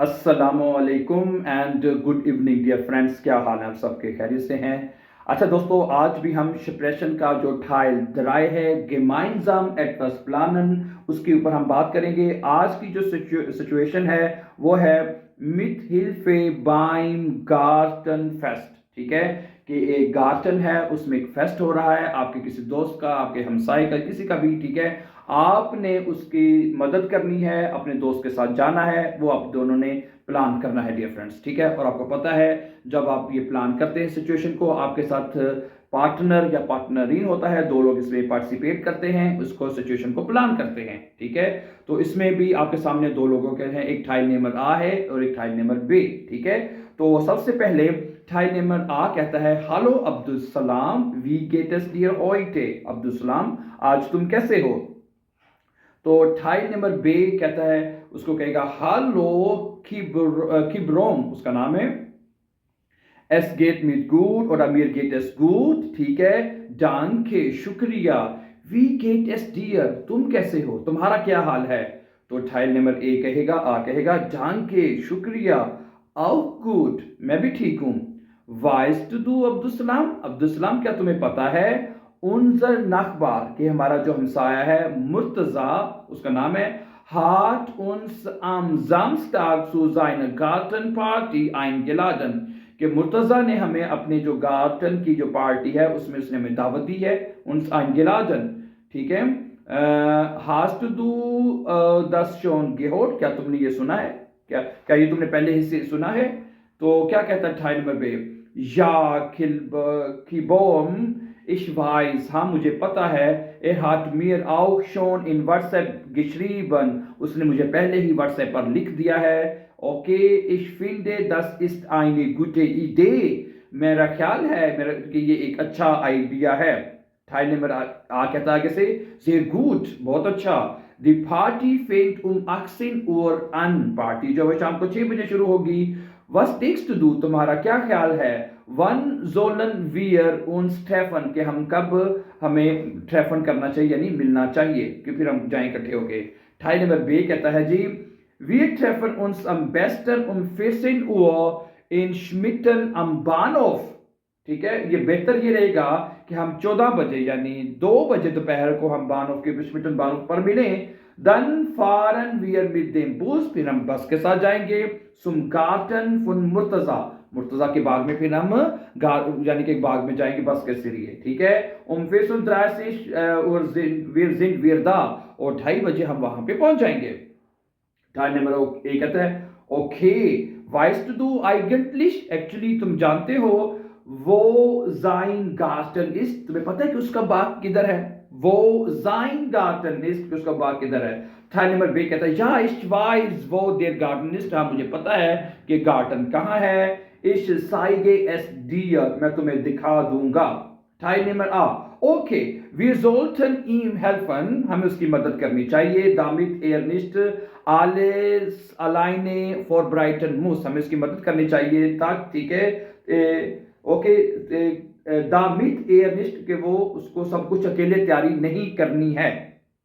अस्सलामुअलैकुम and good evening dear friends. क्या हाल है आप सबके? खैरियत से हैं? अच्छा दोस्तों, आज भी हम स्प्रेशन का जो Teil 3 है gemeinsam etwas planen उसके ऊपर हम बात करेंगे। आज की जो सिचुएशन है वो है mit Hilfe beim Gartenfest। ठीक है कि एक गार्डन है, उसमें एक फेस्ट हो रहा है, आपके किसी दोस्त का, आपके हमसाए का, किसी का भी। ठीक है, आपने उसकी मदद करनी है, अपने दोस्त के साथ जाना है, वो आप दोनों ने प्लान करना है डियर फ्रेंड्स। ठीक है, और आपको पता है जब आप ये प्लान करते हैं सिचुएशन को, आपके साथ पार्टनर या पार्टनरीन होता है, दो लोग इसमें पार्टिसिपेट करते हैं, उसको सिचुएशन को प्लान करते हैं। ठीक है, तो इसमें भी आपके सामने दो लोगों के हैं, एक Teil नंबर A है और एक Teil नंबर B। ठीक है, तो सबसे पहले Teil नंबर A कहता है हालो अब्दुल सलाम, वी गेट एस डियर heute। अब्दुल सलाम, आज तुम कैसे हो? तो Teil नंबर बे कहता है, उसको कहेगा हालो किब्रोम, उसका नाम है। Es geht mir gut oder mir geht es gut। ठीक है, danke, शुक्रिया। Wie geht es dir, तुम कैसे हो, तुम्हारा क्या हाल है? तो Teil नंबर ए कहेगा, आ कहेगा danke, शुक्रिया, auch gut, मैं भी ठीक हूं। Weißt du अब्दुल सलाम, अब्दुल सलाम क्या तुम्हें पता है? Unser Nachbar, कि हमारा जो हमसाया है मुर्तजा, उसका नाम है, hat uns am Samstag zu seiner Gartenparty eingeladen। कि मुर्तजा ने हमें अपने जो गार्डन की जो पार्टी है उसमें उसने हमें दावत दी है, uns eingeladen। ठीक है, hast du das schon gehört, क्या तुमने ये सुना है? क्या क्या ये तुमने पहले ही से सुना है? तो क्या कहता है Teil नंबर बे? Ja, Kibom, ich weiß, हाँ मुझे पता है, er hat mir auch schon in WhatsApp geschrieben, उसने मुझे पहले ही WhatsApp पर लिख दिया है। Okay, ich finde das ist eine gute Idee, मेरा ख्याल है मेरा कि ये एक अच्छा आइडिया है। Teil नंबर आ कहता है आगे से, sehr gut, बहुत अच्छा। Die Party fängt um 18 Uhr an, party जो है शाम को 6 बजे शुरू होगी। Was denkst du, तुम्हारा क्या ख्याल है? Wann sollen wir uns treffen, कि हम कब हमें treffen करना चाहिए, यानी मिलना चाहिए, कि फिर हम जाएं इकट्ठे होके। Teil नंबर बे कहता है जी, wir treffen uns am besten um 14 Uhr in Schmitten am Bahnhof। ठीक है, ये बेहतर ये रहेगा कि हम 14 बजे यानी 2 बजे दोपहर को हम बानोफ के Schmitten बानोफ पर मिलें। Dann fahren wir mit dem Bus, फिर हम बस के साथ जाएंगे zum Garten von Murtaza, Murtaza के बाग में फिर हम यानी कि एक बाग में जाएंगे बस के जरिए। ठीक है, um 34 और wir sind wir da, और 2:30 बजे हम वहां पे पहुंच जाएंगे। Teil नंबर ए कहता है, okay, weißt du eigentlich, actually तुम जानते हो, वो sein Garten ist, तुम्हें पता है कि उसका बाग किधर है? वो sein Garten ist, कि उसका बाग किधर है? Teil नंबर बे कहता है, ja ich weiß wo der Garten ist, हाँ मुझे पता है कि गार्डन कहाँ है। ich zeige es dir, मैं तुम्हें दिखा दूंगा। Teil नंबर आ, okay, wir sollten ihm helfen, हमें उसकी मदद करनी चाहिए, damit er nicht alles alleine vorbereiten muss, हमें उसकी मदद करनी चाहिए ताकि, ठीक है, ओके, damit er nicht, कि वो उसको सब कुछ अकेले तैयारी नहीं करनी है।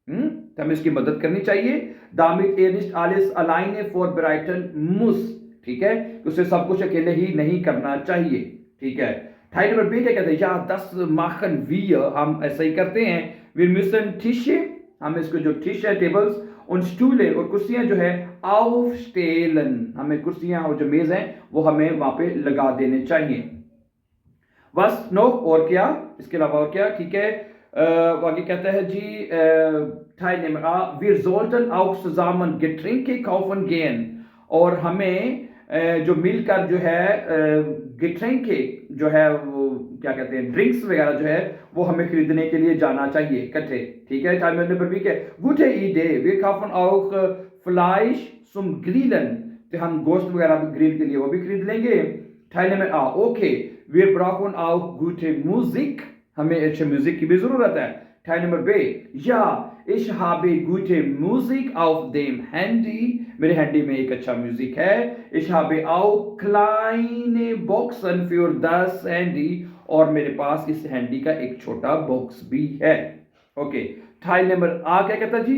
तो हमें उसकी मदद करनी चाहिए, damit er nicht alles alleine vorbereiten muss। ठीक है, उसे सब कुछ अकेले ही नहीं करना चाहिए। ठीक है, Teil नंबर बी क्या कहते हैं, या das machen wir, हम ऐसा ही करते हैं। wir müssen Tische, हम इसको जो Tisch है, टेबल्स und Stühle और कुर्सियां जो है aufstellen, हमें कुर्सियां और जो मेज हैं वो हमें वहां पे लगा देने चाहिए। was noch, और क्या, इसके अलावा और क्या? ठीक है, आगे कहता है जी, Teil नंबर आ, wir sollten auch zusammen Getränke kaufen gehen, और हमें जो मिलकर जो है Getränke जो है वो क्या कहते हैं, ड्रिंक्स वगैरह जो है वो हमें खरीदने के लिए जाना चाहिए इकट्ठे। ठीक है, Teil नंबर बी के, gute Idee, wir kaufen auch Fleisch zum Grillen, तो हम गोश्त वगैरह ग्रिल के लिए वो भी खरीद लेंगे। Teil नंबर आ, okay, wir brauchen auch gute Musik, हमें अच्छे म्यूजिक की भी जरूरत है। Teil नंबर बे, ja ich habe gute Musik auf dem Handy, मेरे हैंडी में एक अच्छा म्यूजिक है। ich habe auch kleine Boxen für das Handy, और मेरे पास इस हैंडी का एक छोटा बॉक्स भी है। ओके, Teil नंबर आ क्या कहता जी,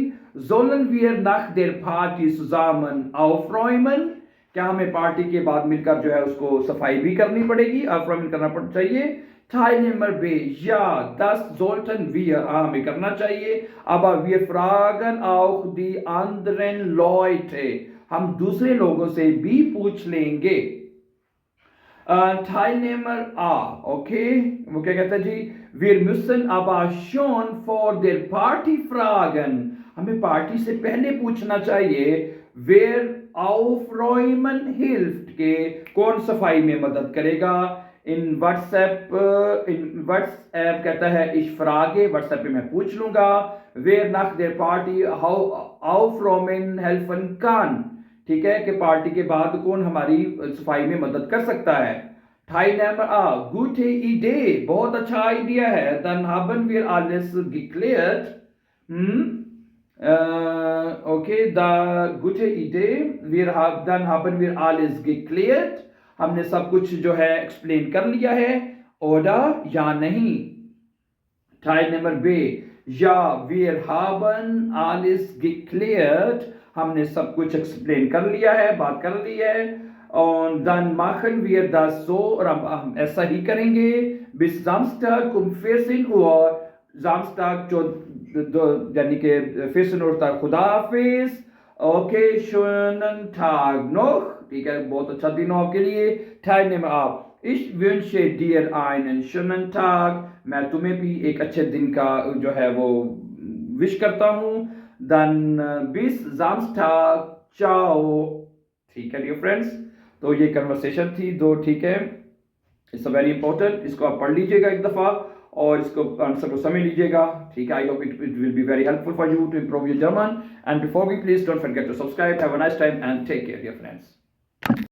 sollen wir nach der Party zusammen aufräumen, क्या हमें पार्टी के बाद मिलकर जो है उसको सफाई भी करनी पड़ेगी, अफ्रामिन करना चाहिए? Teilnehmer B, ja, das sollten wir, हमें करना चाहिए. Aber wir fragen auch die anderen Leute, हम दूसरे लोगों से भी पूछ लेंगे. Teilnehmer A, okay, वो क्या कहता है जी? Wir müssen aber schon vor der Party fragen, हमें पार्टी से पहले पूछना चाहिए. Wer aufräumen hilft, के कौन सफाई में मदद करेगा. इन व्हाट्सएप कहता है ich frage, व्हाट्सएप पे मैं पूछ लूंगा. Wer nach der Party aufräumen helfen kann, ठीक है, कि पार्टी के बाद कौन हमारी सफाई में मदद कर सकता है. Teilnehmer A, gute Idee, बहुत अच्छा आइडिया है. Dann haben wir alles geklärt. Okay, da gute Idee. Dann haben wir alles geklärt. हमने सब कुछ जो है एक्सप्लेन कर लिया है. Oder या नहीं. Teilnehmer B, ja, wir haben alles geklärt. हमने सब कुछ एक्सप्लेन कर लिया है, बात कर ली है. Und dann machen wir das so, और हम ऐसा ही करेंगे. Bis Samstag um 14 Uhr, Samstag यानी कि 14 Uhr तक. खुदा हाफिज. Okay, schönen Tag noch. ठीक है, बहुत अच्छा दिन हो आपके लिए. Teilnehmer आप, ich wünsche dir einen schönen Tag. मैं तुम्हें भी एक अच्छे दिन का जो है वो विश करता हूँ. Dann bis Samstag, ciao. ठीक है डियर फ्रेंड्स, तो ये कन्वर्सेशन थी दो. ठीक है, इट्स वेरी इंपॉर्टेंट. इसको आप पढ़ लीजिएगा एक दफ़ा और इसको आंसर को समझ लीजिएगा. ठीक है, I hope it will be very helpful for you to improve your German. And before we please don't forget to subscribe. Have a nice time and take care dear friends.